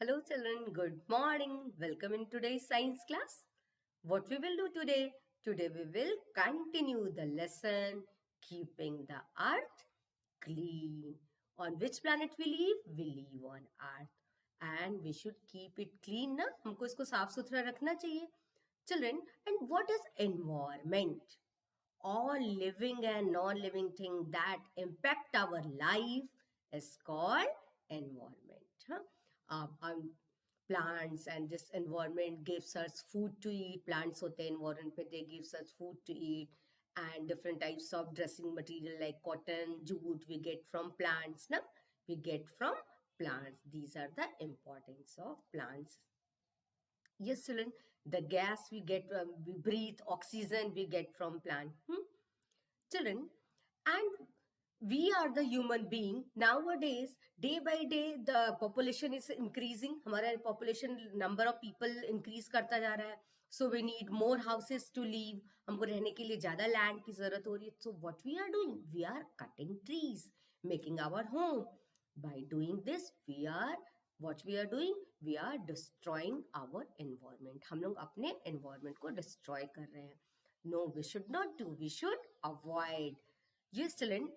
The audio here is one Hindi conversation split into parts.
Hello children, good morning. Welcome in today's science class. What we will do today? Today we will continue the lesson keeping the earth clean. On which planet we live? We live on earth. And we should keep it clean ना हमको इसको साफ सुथरा रखना चाहिए. Children, and what is environment? All living and non-living thing that impact our life is called environment. Plants and this environment gives us food to eat. Plants hote hain environment mein, they gives us food to eat, and different types of dressing material like cotton, jute we get from plants. Na? We get from plants. These are the importance of plants. Yes, children, the gas we get, we breathe, oxygen we get from plant. Children, and we are the human being. Nowadays, day by day, the population is increasing. हमारा population number of people increase करता जा रहा है. So we need more houses to live. हमको रहने के लिए ज़्यादा land की ज़रूरत हो रही है. So what we are doing? We are cutting trees, making our home. By doing this, what we are doing? We are destroying our environment. हम लोग अपने environment को destroy कर रहे हैं. No, we should not do. We should avoid. Yes, children,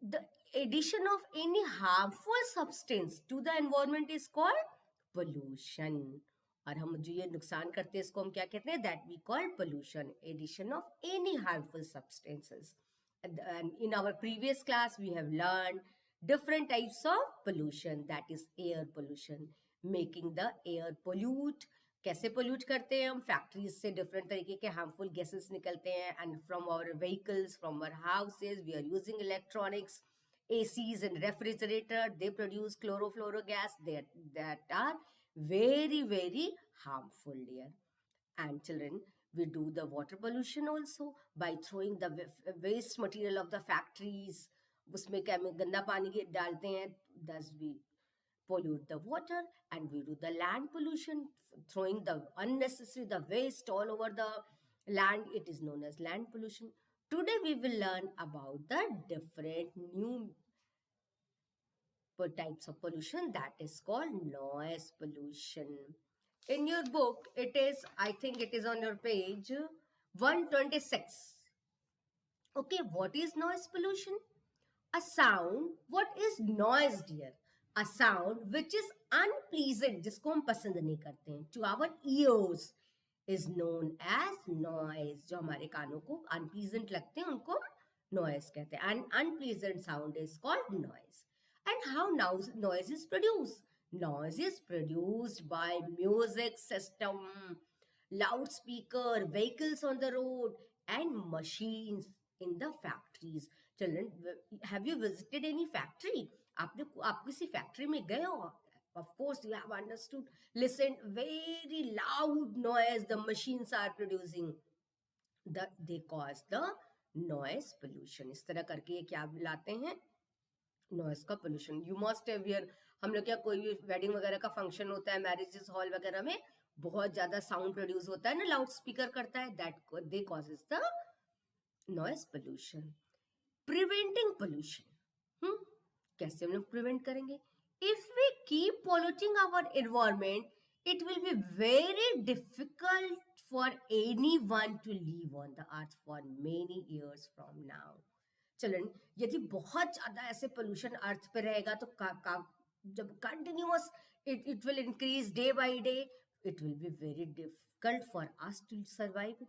the addition of any harmful substance to the environment is called pollution. और हम जो ये नुकसान करते हैं इसको हम क्या कहते हैं? That we call pollution. Addition of any harmful substances. And in our previous class, we have learned different types of pollution. That is air pollution, making the air pollute. कैसे पोल्यूट करते हैं हम? फैक्ट्रीज से डिफरेंट तरीके के हार्मफुल गैसेस निकलते हैं, and from our vehicles, from our houses, we are using electronics, ACs and refrigerator, they produce chlorofluoro gas that are very, very harmful dear. And children, we do the water pollution also by throwing the waste material of the factories. उसमें गंदा पानी डालते हैं, thus we pollute the water. And we do the land pollution, throwing the unnecessary the waste all over the land. It is known as land pollution. Today we will learn about the different new types of pollution, that is called noise pollution. In your book, it is, I think it is on your page 126. Okay, what is noise pollution? A sound. What is noise, dear? A sound which is unpleasant, जिसको हम पसंद नहीं करते हैं, to our ears is known as noise. जो हमारे कानों को unpleasant लगते हैं उनको noise कहते हैं. An unpleasant sound is called noise. And how noise is produced? Noise is produced by music system, loudspeaker, vehicles on the road, and machines in the factories. Children, have you visited any factory? आप किसी फैक्ट्री में गए हो? Of course, you have understood. Listen, very loud noise the machines are producing. They cause the noise pollution. इस तरह करके ये क्या लाते हैं? नॉइस का पोल्यूशन. यू मस्ट अवेयर, हम लोग क्या कोई भी वेडिंग वगैरह का फंक्शन होता है, मैरिजेस हॉल वगैरह में बहुत ज्यादा साउंड प्रोड्यूस होता है ना, लाउड स्पीकर करता है, that they causes the noise pollution. Preventing pollution, कैसे हम लोग प्रिवेंट करेंगे? If we keep polluting our environment, it will be very difficult for anyone to live on the earth for many years from now. Children, यदि बहुत ज्यादा ऐसे पोल्यूशन अर्थ पे रहेगा तो जब continuous it will increase day by day, it will be very difficult for us to survive.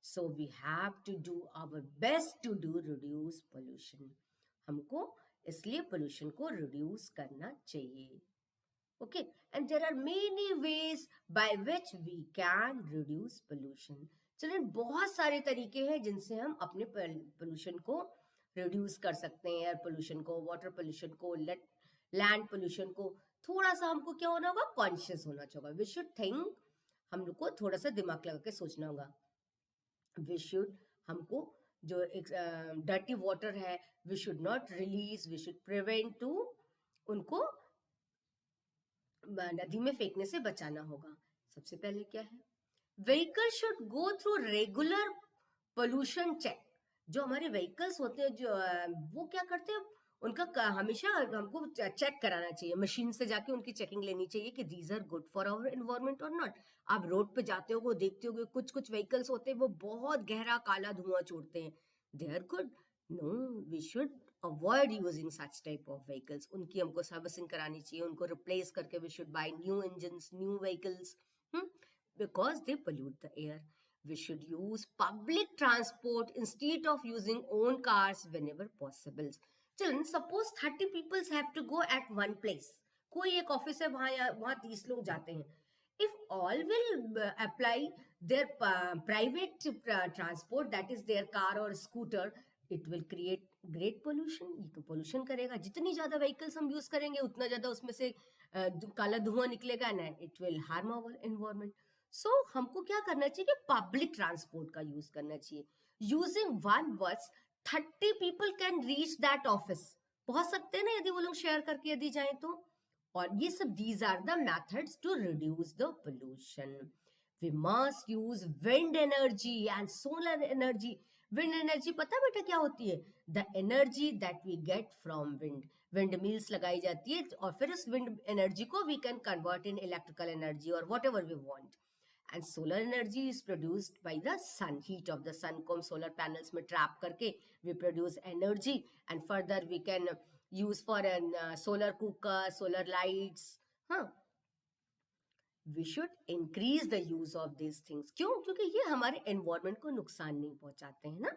So we have to do our best to do reduce pollution. हमको इसलिए पोल्यूशन को रिड्यूस करना चाहिए. Okay, and there are many ways by which we can reduce pollution. चलिए, बहुत सारे तरीके हैं जिनसे हम अपने पोल्यूशन को रिड्यूस कर सकते हैं. एयर पोल्यूशन को, वाटर पोल्यूशन को, लैंड पोल्यूशन को. थोड़ा सा हमको क्या होना होगा? कॉन्शियस होना चाहिए. वी शुड थिंक, हम लोग को थोड़ा सा दिमाग लगा के सोचना होगा. हमको जो एक डर्टी वाटर है, we should not release, we should prevent to उनको नदी में फेंकने से बचाना होगा. सबसे पहले क्या है? Vehicle should go through regular pollution check. जो हमारे व्हीकल्स होते हैं, जो वो क्या करते हैं, उनका हमेशा हमको चेक कराना चाहिए, मशीन से जाके उनकी चेकिंग लेनी चाहिए कि these are good for our environment और नॉट। आप रोड पे जाते हो, देखते हो कुछ कुछ व्हीकल्स होते हैं वो बहुत गहरा काला धुआं छोड़ते हैं, they are good? No, we should avoid using such type of vehicles. उनकी हमको सर्विसिंग करानी चाहिए, उनको रिप्लेस करके we should buy new engine, new vehicles, because they pollute the air. We should use public transport instead of using own cars whenever possible. Children, suppose 30 people have to go at one place. कोई एक ऑफिस है, वहां 30 लोग जाते हैं. If all will apply their private transport, that is their car or scooter, it will create great pollution. ये pollution करेगा. जितनी ज्यादा vehicles हम use करेंगे उतना ज्यादा उसमें से काला धुआं निकलेगा ना, it will harm our environment. सो हमको क्या करना चाहिए कि पब्लिक ट्रांसपोर्ट का यूज करना चाहिए. यूजिंग वन बस 30 people can reach that office. पहुंच सकते हैं ना यदि वो लोग शेयर करके यदि जाए तो. और ये सब these are the methods to reduce the pollution. We must use wind energy and solar energy. Wind energy पता है बेटा क्या होती है? The energy that we get from wind. Wind mills लगाई जाती है और फिर उस विंड एनर्जी को we can convert in electrical energy और whatever we want. And solar energy is produced by the sun. Heat of the sun को हम solar panels में trap करके we produce energy, and further we can use for an solar cooker, solar lights. We should increase the use of these things. क्यों? क्योंकि ये हमारे environment को नुकसान नहीं पहुंचाते हैं ना.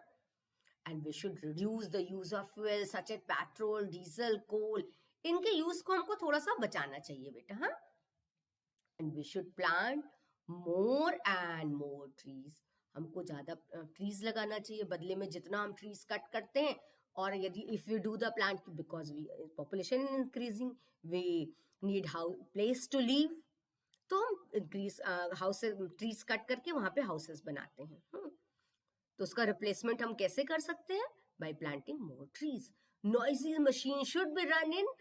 And we should reduce the use of fuel such as petrol, diesel, coal. इनके use को हमको थोड़ा सा बचाना चाहिए बेटा. हाँ. And we should plant more and more trees. हमको ज्यादा ट्रीज लगाना चाहिए, बदले में जितना हम ट्रीज कट करते हैं. और यदि if we do the plant, because we population increasing, we need house place to live, तो हम इंक्रीज हाउस ट्रीज कट करके वहां पे हाउसेस बनाते हैं. तो उसका रिप्लेसमेंट हम कैसे कर सकते हैं? Bye planting more trees. Noisy machine should be run in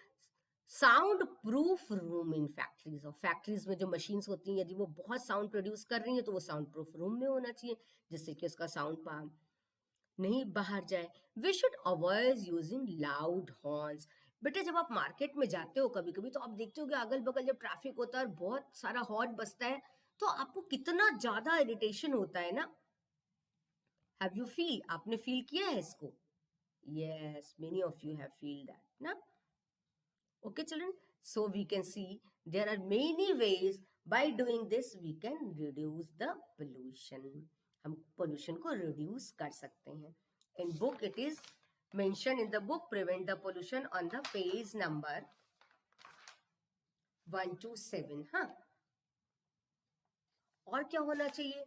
sound proof room in factories. और फैक्ट्रीज में जो मशीन्स होती हैं यदि वो बहुत साउंड प्रोड्यूस कर रही है तो वो साउंड प्रूफ रूम में होना चाहिए, जिससे कि उसका साउंड नहीं बाहर जाए. We should avoid using loud horns. बेटा जब आप मार्केट में जाते हो कभी कभी तो आप देखते हो कि अगल बगल जब ट्रैफिक होता है और बहुत सारा हॉर्न बजता है तो आपको कितना ज्यादा इरिटेशन होता है ना. Have you feel? आपने फील किया है इसको? Yes, many of you have feel that ना. Okay, children, so we can see there are many ways by doing this we can reduce the pollution. हम pollution को reduce कर सकते हैं. In book it is mentioned in the book prevent the pollution on the page number 127. हाँ. और क्या होना चाहिए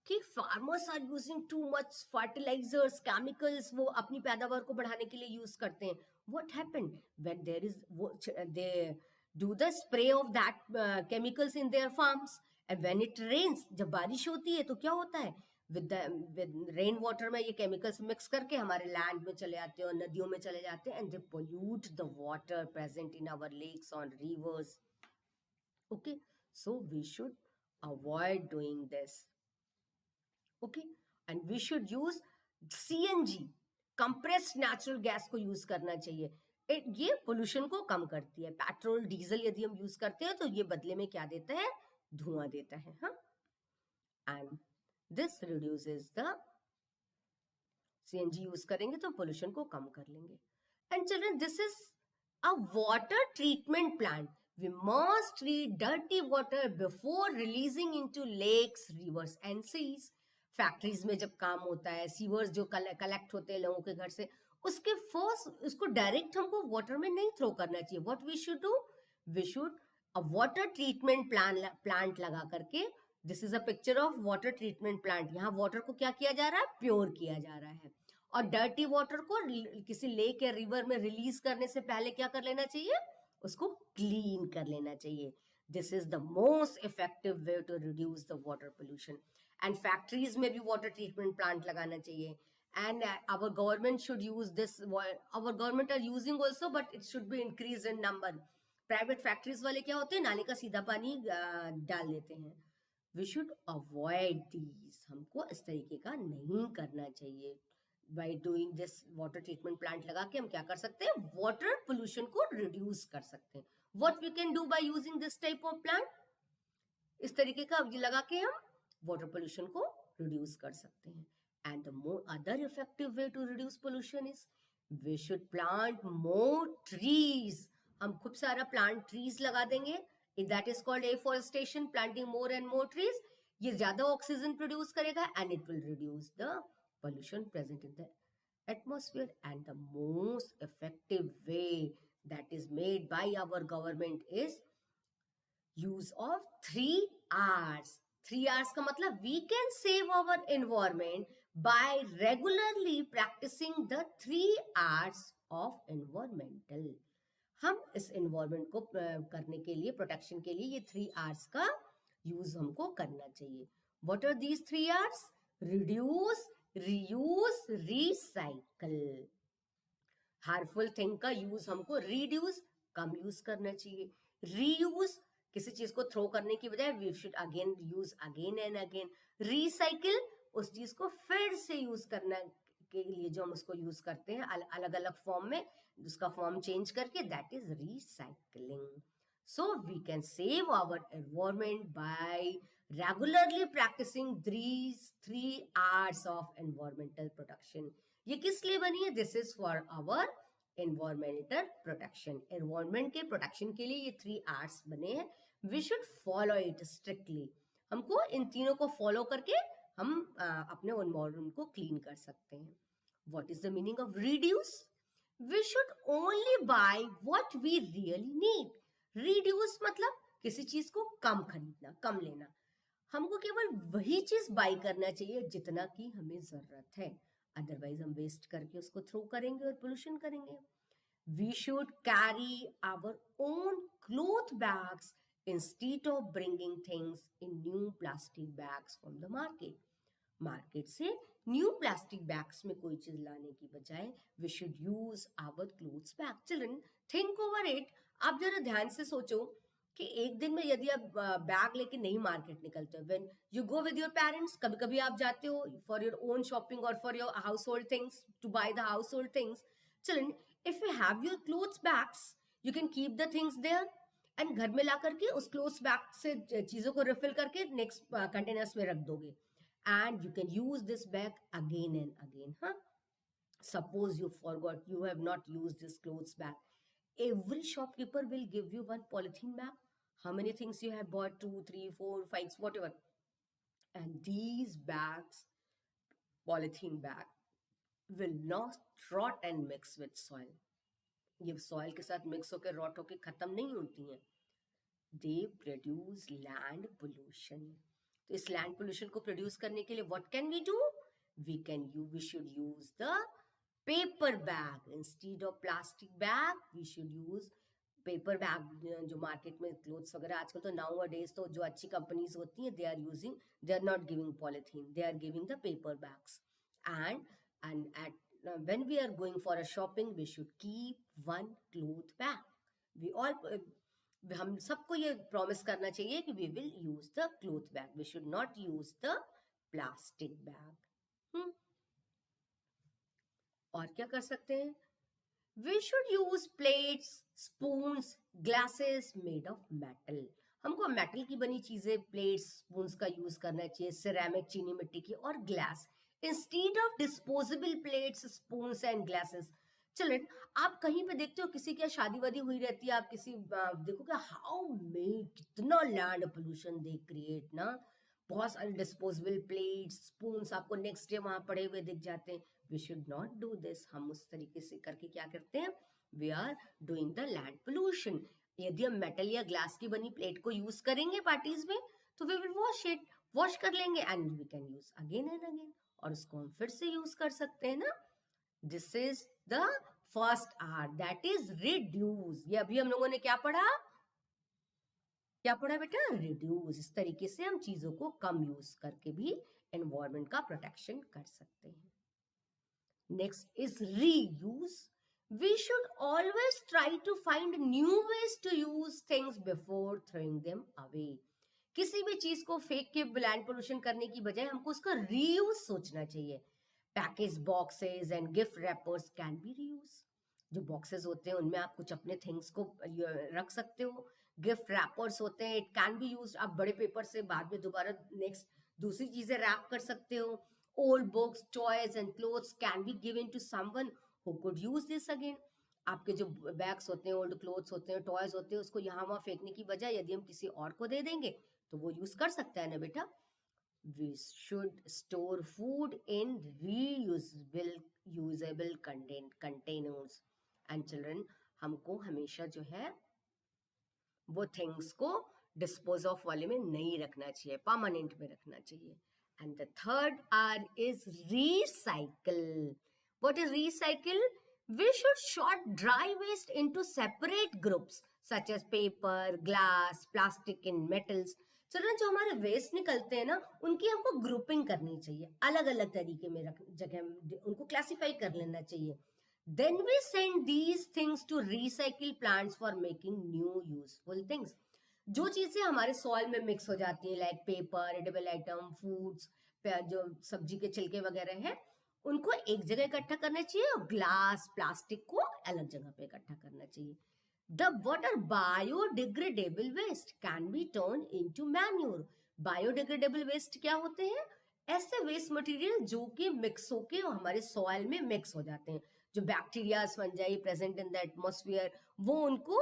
कि farmers are using too much fertilizers, chemicals, वो अपनी पैदावार को बढ़ाने के लिए यूज करते हैं. What happened when there is they do the spray of that chemicals in their farms, and when it rains, जब बारिश होती है तो क्या होता है? with रेन वाटर में ये केमिकल्स मिक्स करके हमारे लैंड में चले जाते हैं और नदियों में चले जाते हैं, and they pollute the water present in our lakes or rivers. Okay, so we should avoid doing this. Okay, and we should use CNG, compressed natural gas को यूज करना चाहिए. ये पोल्यूशन को कम करती है. पेट्रोल डीजल यदि हम यूज करते हैं तो ये बदले में क्या देता है? धुआं देता है. हाँ. And this reduces the CNG use करेंगे तो पोल्यूशन को कम कर लेंगे. And children, this is a water treatment plant. We must treat dirty water before releasing into lakes, rivers and seas. Factories में जब काम होता है, सीवर्स जो कलेक्ट होते हैं लोगों के घर से, उसके फर्स्ट उसको डायरेक्ट हमको वाटर में नहीं थ्रो करना चाहिए. What we should do? We should a water treatment plant लगा करके. This is a picture of water treatment plant. यहाँ वाटर को क्या किया जा रहा है? प्योर किया जा रहा है. और डर्टी वाटर को किसी लेक या रिवर में रिलीज करने से पहले क्या कर लेना चाहिए? उसको क्लीन कर लेना चाहिए. This is the most effective way to reduce the water pollution. And factories में भी वाटर ट्रीटमेंट प्लांट लगाना चाहिए. And our government should use this. Our government are using also, but it should be increase in number. Private factories वाले क्या होते हैं? नाले का सीधा पानी डाल देते हैं. We should avoid these. हमको इस तरीके का नहीं करना चाहिए. By doing this water treatment plant लगा के हम क्या कर सकते हैं, वाटर पोल्यूशन को रिड्यूस कर सकते हैं. What we can do by using this type of plant, इस तरीके का लगा के हम वाटर पोल्यूशन को रिड्यूस कर सकते हैं. And the more other effective way to reduce pollution is we should plant more trees. हम खूब सारा प्लांट ट्रीज लगा देंगे, that is called afforestation, planting more and more trees. ये ज्यादा ऑक्सीजन प्रोड्यूस करेगा and it will reduce the pollution present in the atmosphere. And the most effective way that is made by our government is use of 3 R's. 3 R's का मतलब we can save our environment by regularly practicing the 3 R's of environmental. हम इस environment को करने के लिए, protection के लिए ये 3 R's का use हमको करना चाहिए. What are these 3 R's? Reduce, reuse, recycle. Harmful thing का यूज हमको रिड्यूस, कम यूज करना चाहिए. रीयूज, किसी चीज को थ्रो करने की बजाय we should again use again and again. Recycle, उस चीज को फिर से यूज करना के लिए जो हम उसको यूज करते हैं अलग अलग फॉर्म में, उसका फॉर्म चेंज करके, that is recycling. So we can save our environment by regularly practicing these 3 R's of environmental protection. ये किस लिए बनी है? This is for our environmental protection. Environment के protection के लिए ये 3 R's बने हैं. We should follow it strictly. हमको इन तीनों को follow करके हम अपने environment को clean कर सकते हैं. What is the meaning of reduce? We should only buy what we really need. Reduce मतलब किसी चीज को कम खरीदना, कम लेना. हमको केवल वही चीज बाय करना चाहिए जितना की हमें जरूरत है, अदरवाइज हम वेस्ट करके उसको थ्रो करेंगे और पोल्यूशन करेंगे. We should carry our own cloth bags instead of bringing things in new plastic bags from the market. Market से न्यू प्लास्टिक बैग्स में कोई चीज लाने की बजाय we should use our clothes bag. Children, think over it. आप जरा ध्यान से सोचो कि एक दिन में यदि आप बैग लेके नहीं मार्केट निकलते हो, when you go with your parents, कभी कभी आप जाते हो फॉर योर ओन शॉपिंग और for your household things, to buy the household things. Children, if you have your clothes bags, you can keep the things there and घर में ला करके उस क्लोथ्स बैग से चीजों को रिफिल करके नेक्स्ट कंटेनर्स में रख दोगे. And you can use this bag again and again. Suppose you forgot, you have not used this clothes bag. Every shopkeeper will give you one polythene bag. How many things you have bought? 2, 3, 4, 5, whatever. And these bags, polythene bag, will not rot and mix with soil. ये soil के साथ mix होके rot होके खत्म नहीं होती हैं. They produce land pollution. तो इस लैंड पोल्यूशन को प्रोड्यूस करने के लिए what can we do? We should use the paper bag instead of plastic bag. We should use paper bag. जो मार्केट में क्लोथ्स वगैरह आजकल तो नाउ डेज तो जो अच्छी कंपनीज होती हैं, they are not giving polythene, they are giving the paper bags. And at when we are going for a shopping, we should keep one cloth bag. We all, हम सबको ये प्रॉमिस करना चाहिए कि we will use the cloth bag, we should not use the plastic bag. और क्या कर सकते हैं? We should use plates, spoons, glasses made of metal. हमको मेटल की बनी चीजें, प्लेट्स, स्पून्स का यूज करना चाहिए, सिरेमिक, चीनी मिट्टी की, और glass instead of disposable plates, spoons and glasses. चलो, आप कहीं पे देखते हो किसी की शादी वादी हुई रहती है, आप किसी देखोगे हाउ में कितना लैंड पोल्यूशन दे क्रिएट ना. बहुत सारे डिस्पोजेबल प्लेट्स, स्पून्स आपको नेक्स्ट डे वहां पड़े हुए दिख जाते हैं. We should not do this. हम उस तरीके से करके क्या करते हैं? We are doing the land pollution. यदि हम मेटल या ग्लास की बनी प्लेट को यूज करेंगे पार्टीज में, तो वी विल वॉश कर लेंगे and we can use again and again, और उसको हम फिर से यूज कर सकते हैं ना. This is the first R, that is reduce. ये अभी हम लोगों ने क्या पढ़ा बेटा? रिड्यूस. इस तरीके से हम चीजों को कम यूज करके भी एनवायरमेंट का प्रोटेक्शन कर सकते हैं. Next is reuse. We should always try to find new ways to use things before throwing them away. किसी भी चीज को फेंक के लैंड पोल्यूशन करने की बजाय हमको उसका रीयूज सोचना चाहिए. Package boxes and gift rappers can be reuse. जो बॉक्सेस होते हैं उनमें आप कुछ अपने थिंग्स को रख सकते हो। गिफ्ट रैपर्स होते हैं, इट कैन बी यूज, आप बड़े पेपर से बाद में दोबारा नेक्स्ट दूसरी चीजें रैप कर सकते हो। Old books, toys and clothes can be given to someone who could use this again. आपके जो बैग्स होते हैं, ओल्ड क्लोथ्स होते हैं, टॉयज होते हैं, उसको यहाँ वहाँ फेंकने की बजाय यदि हम किसी और को दे देंगे तो वो यूज कर सकता है ना बेटा। We should store food in usable containers and children, हमको हमेशा जो है वो थिंग्स को डिस्पोज ऑफ वाले में नहीं रखना चाहिए, परमानेंट में रखना चाहिए। And the third R is recycle. What is recycle? We should sort dry waste into separate groups such as paper, glass, plastic and metals. Children, जो हमारे वेस्ट निकलते हैं ना, उनकी हमको ग्रुपिंग करनी चाहिए, अलग अलग तरीके में रख जगह उनको क्लासिफाई कर लेना चाहिए। Then we send these things to recycle plants for making new useful things. जो चीजें हमारे सॉइल में मिक्स हो जाती है, like paper, edible item, foods, जो सब्जी के छिलके वगैरह है, उनको एक जगह इकट्ठा करना चाहिए, और ग्लास, प्लास्टिक को अलग जगह पे इकट्ठा करना चाहिए। The what are biodegradable waste can be turned into manure. Biodegradable waste क्या होते हैं? ऐसे वेस्ट मटेरियल जो कि मिक्स होके हमारे सॉइल में मिक्स हो जाते हैं, जो bacteria fungi present in the atmosphere, वो उनको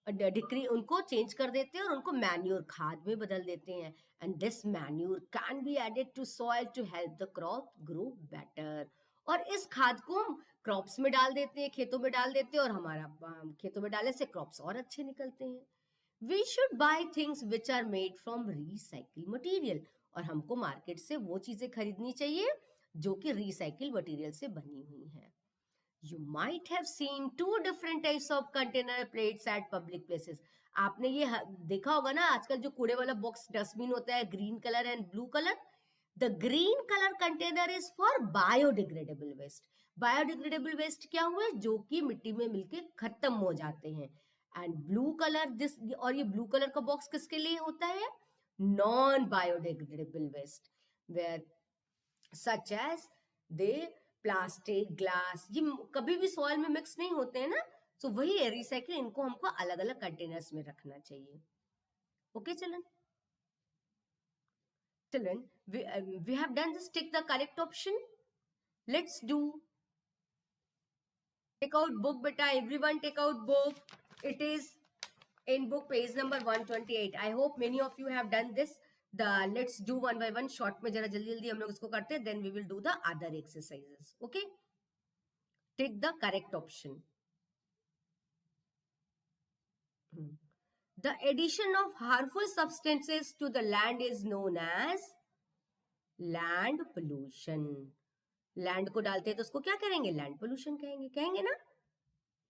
डिक्री उनको चेंज कर देते हैं और उनको मैन्योर, खाद में बदल देते हैं। And this manure can be added to soil to help the crop grow better. और इस खाद को हम क्रॉप्स में डाल देते हैं, खेतों में डाल देते हैं, और हमारा खेतों में डालने से क्रॉप्स और अच्छे निकलते हैं। We should buy things which are made from recycle material. और हमको मार्केट से वो चीजें खरीदनी चाहिए जो कि रिसाइकिल मटेरियल से बनी हुई है। You might have seen two different types of container plates at public places. आपने ये देखा होगा ना, आजकल जो कूड़े वाला बॉक्स डस्टबिन होता है, green colour and blue colour. The green colour container is for biodegradable waste. Biodegradable waste क्या हुआ, जो कि मिट्टी में मिलके खत्म हो जाते हैं। एंड ब्लू कलर दिस, और ये ब्लू कलर का बॉक्स किसके लिए होता है? Non biodegradable waste, where such as they plastic, glass, ये कभी भी सॉइल में मिक्स नहीं होते हैं ना, तो वही है रिसाइकिल, इनको हमको अलग अलग कंटेनर्स में रखना चाहिए। Okay children, we have done this. Tick the correct option. Let's do. Take out book, beta. Everyone take out book. It is in book page number 128. I hope many of you have done this. Let's do one by one. Short में जरा जल्दी जल्दी हम लोग इसको करते हैं. Then we will do the other exercises. Okay. Take the correct option. The addition of harmful substances to the land is known as land pollution. Land को डालते हैं तो उसको क्या करेंगे? लैंड पोल्यूशन कहेंगे, कहेंगे ना।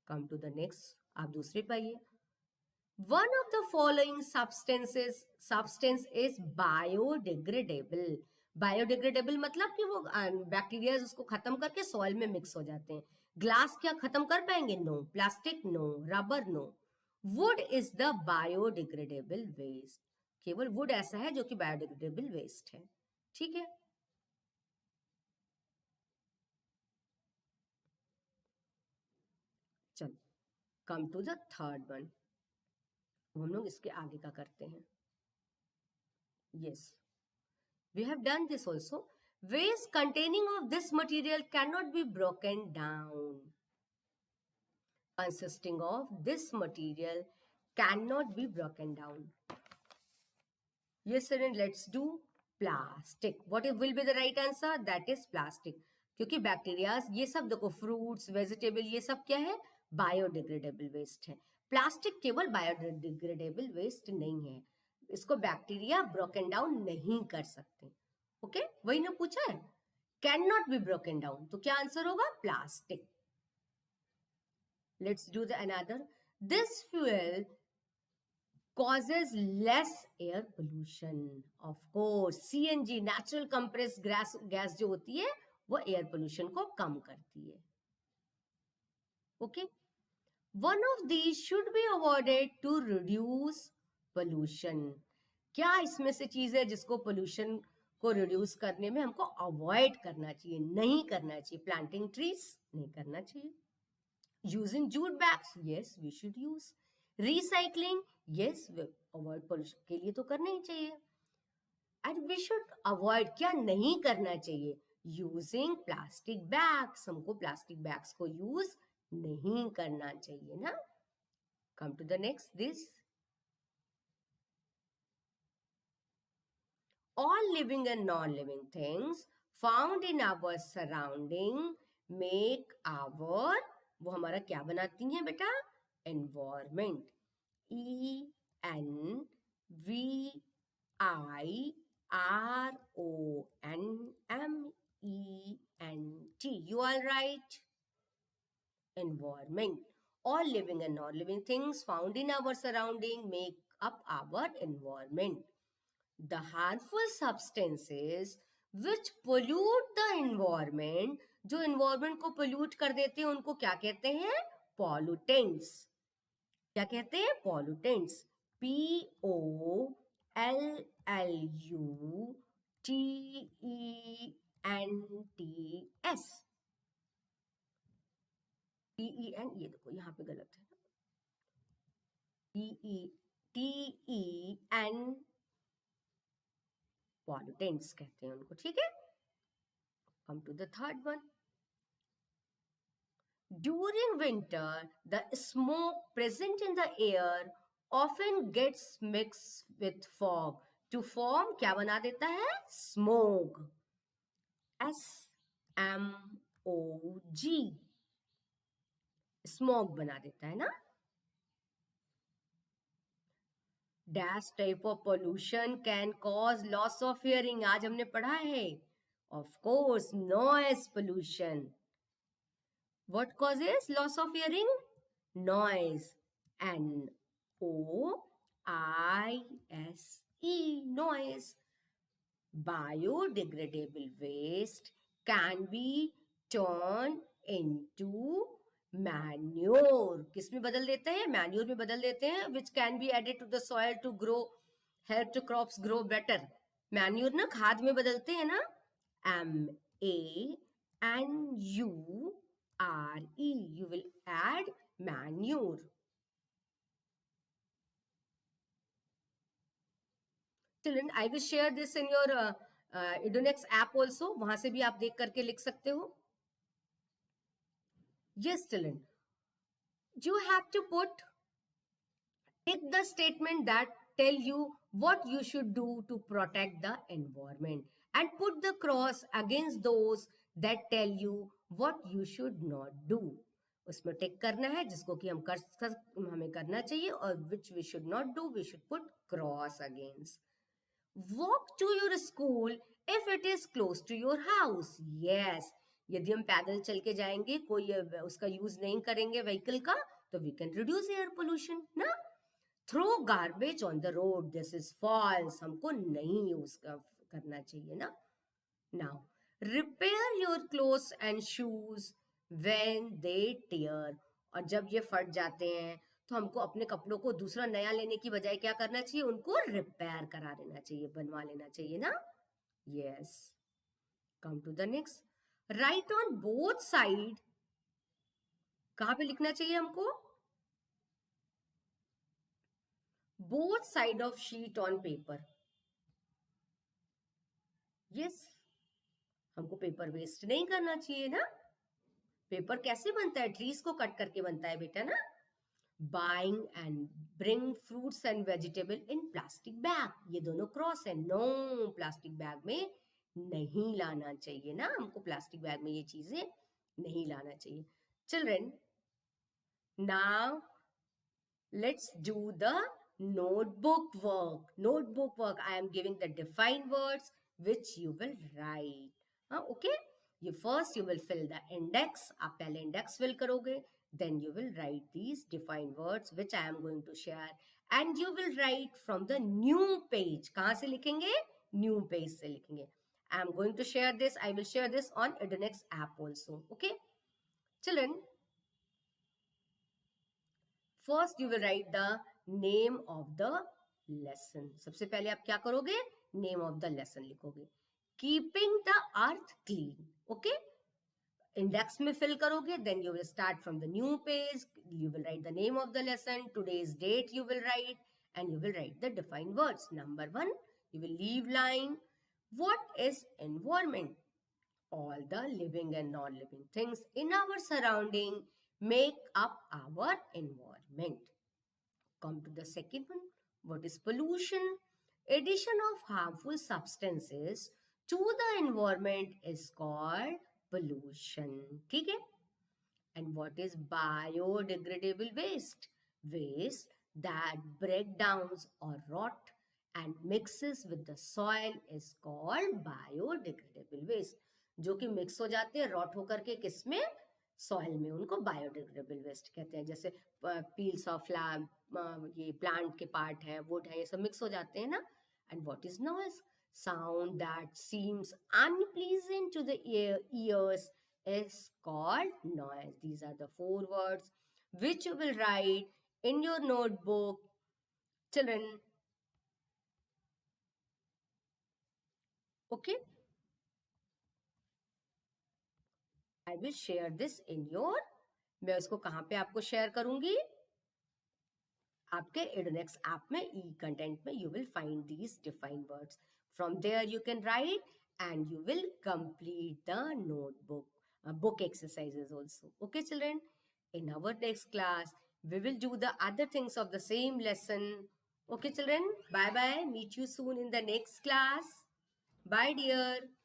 कम टू द नेक्स्ट, आप दूसरे पाइए। One of the following substance is biodegradable. Biodegradable मतलब कि वो बैक्टीरिया उसको खत्म करके सॉइल में मिक्स हो जाते हैं। ग्लास क्या खत्म कर पाएंगे? No. Plastic no. Rubber no. Wood is the biodegradable waste. केवल वुड ऐसा है जो कि बायोडिग्रेडेबल वेस्ट है। ठीक है, चलो come to the third one. हम लोग इसके आगे का करते हैं। Yes, we have done this also. Waste containing of this material can not be broken down. Consisting of this material can not be broken down. Yes, student, let's do plastic. What will be the right answer? That is plastic. क्योंकि बैक्टीरिया ये सब देखो, फ्रूट्स, वेजिटेबल, ये सब क्या है? बायोडिग्रेडेबल वेस्ट है। प्लास्टिक केवल बायोडिग्रेडेबल वेस्ट नहीं है, इसको बैक्टीरिया ब्रोकन डाउन नहीं कर सकते। ओके, वही ना पूछा है, can not be broken down, तो क्या आंसर होगा? Plastic. Let's do the another. This fuel causes less air pollution. Of course, CNG, natural compressed gas जो होती है वो एयर पोल्यूशन को कम करती है। Okay, one of these should be avoided to reduce pollution. क्या इसमें से चीज है जिसको पोल्यूशन को रिड्यूस करने में हमको अवॉइड करना चाहिए, नहीं करना चाहिए. प्लांटिंग ट्रीज नहीं करना चाहिए. Using jute bags, yes we should use. Recycling, yes avoid pollution के लिए तो करना ही चाहिए. एंड वी शुड अवॉइड, क्या नहीं करना चाहिए, यूजिंग प्लास्टिक बैग्स. हमको प्लास्टिक बैग्स को यूज नहीं करना चाहिए ना. Come to the next this. All living and non-living things found in our surrounding make our, वो हमारा क्या बनाती हैं बेटा, environment. ENVIRONMENT. You all right? Environment. All living and non-living things found in our surrounding make up our environment. The harmful substances which pollute the environment, जो environment को pollute कर देते हैं उनको क्या कहते हैं, pollutants. क्या कहते हैं, pollutants. POLLUTENTS. TEN, ये देखो यहाँ पे गलत है, TEN pollutants कहते हैं उनको. ठीक है. Come to the third one. During winter, the smoke present in the air often gets mixed with fog. To form क्या बना देता है, smoke. SMOG. Smoke बना देता है ना. Dash type of pollution can cause loss of hearing. आज हमने पढ़ा है. Of course, noise pollution. What causes loss of hearing? Noise. NOISE. Noise. Biodegradable waste can be turned into manure. किसमें बदल देते हैं, manure में बदल देते हैं. Which can be added to the soil to grow, help to crops grow better. Manure ना खाद में बदलते हैं ना. MANURE. You will add manure. Children, I will share this in your Idonex app also. वहां से भी आप देख करके लिख सकते हो. Yes, children. You have to take the statement that tell you what you should do to protect the environment and put the cross against those that tell you what you should not do. उसमें टिक करना है जिसको कि हमें करना चाहिए, और which we should not do, we should put cross against. Walk to your school if it is close to your house. Yes, यदि हम पैदल चल के जाएंगे, कोई उसका यूज नहीं करेंगे व्हीकल का, तो we can reduce air pollution ना. Throw garbage on the road. This is false. हमको नहीं यूज करना चाहिए ना. Now, repair your clothes and shoes when they tear. और जब ये फट जाते हैं तो हमको अपने कपड़ों को दूसरा नया लेने की बजाय क्या करना चाहिए, उनको रिपेयर करा देना चाहिए, बनवा लेना चाहिए ना. Yes. Come to the next. Write on both side. कहाँ पे लिखना चाहिए हमको, both side of sheet on paper. Yes. हमको पेपर वेस्ट नहीं करना चाहिए ना. पेपर कैसे बनता है, ट्रीज को कट करके बनता है बेटा ना. Buying and bring fruits and vegetable in plastic bag. ये दोनों क्रॉस है. नो, प्लास्टिक बैग में नहीं लाना चाहिए ना. हमको प्लास्टिक बैग में ये चीजें नहीं लाना चाहिए. Children, now let's do the notebook work. Notebook work. I am giving the defined words which you will write. Okay. You will fill the index. आप पहले index fill करोगे. Then you will write these defined words which I am going to share. And you will write from the new page. कहाँ से लिखेंगे? New page से लिखेंगे. I am going to share this. I will share this on Idonex app also. Okay. Children, first you will write the name of the lesson. सबसे पहले आप क्या करोगे? Name of the lesson लिखोगे. keeping the earth clean. Okay, index में fill करोगे, then you will start from the new page. You will write the name of the lesson, today's date you will write, and you will write the defined words. Number 1, you will leave line. What is environment? All the living and non-living things in our surrounding make up our environment. Come to the second one. What is pollution? Addition of harmful substances to the environment is called pollution. ठीक है? And what is biodegradable waste? Waste that breaks down or rot and mixes with the soil is called biodegradable waste. जो कि मिक्स हो जाते हैं रॉट होकर के किसमें, सॉइल में, उनको बायोडिग्रेडेबल वेस्ट कहते हैं. जैसे पील्स ऑफ ये प्लांट के पार्ट है, वुड है, ये सब मिक्स हो जाते हैं ना. And what is noise? Sound that seems unpleasant to the ears is called noise. These are the 4 words which you will write in your notebook. Children, okay? I will share this in your, मैं उसको कहाँ पे आपको शेयर करूंगी? आपके एडोनेक्स ऐप में ई कंटेंट में you will find these defined words. From there you can write and you will complete the notebook book exercises also. Okay children, in our next class we will do the other things of the same lesson. Okay children, bye bye, meet you soon in the next class. Bye dear.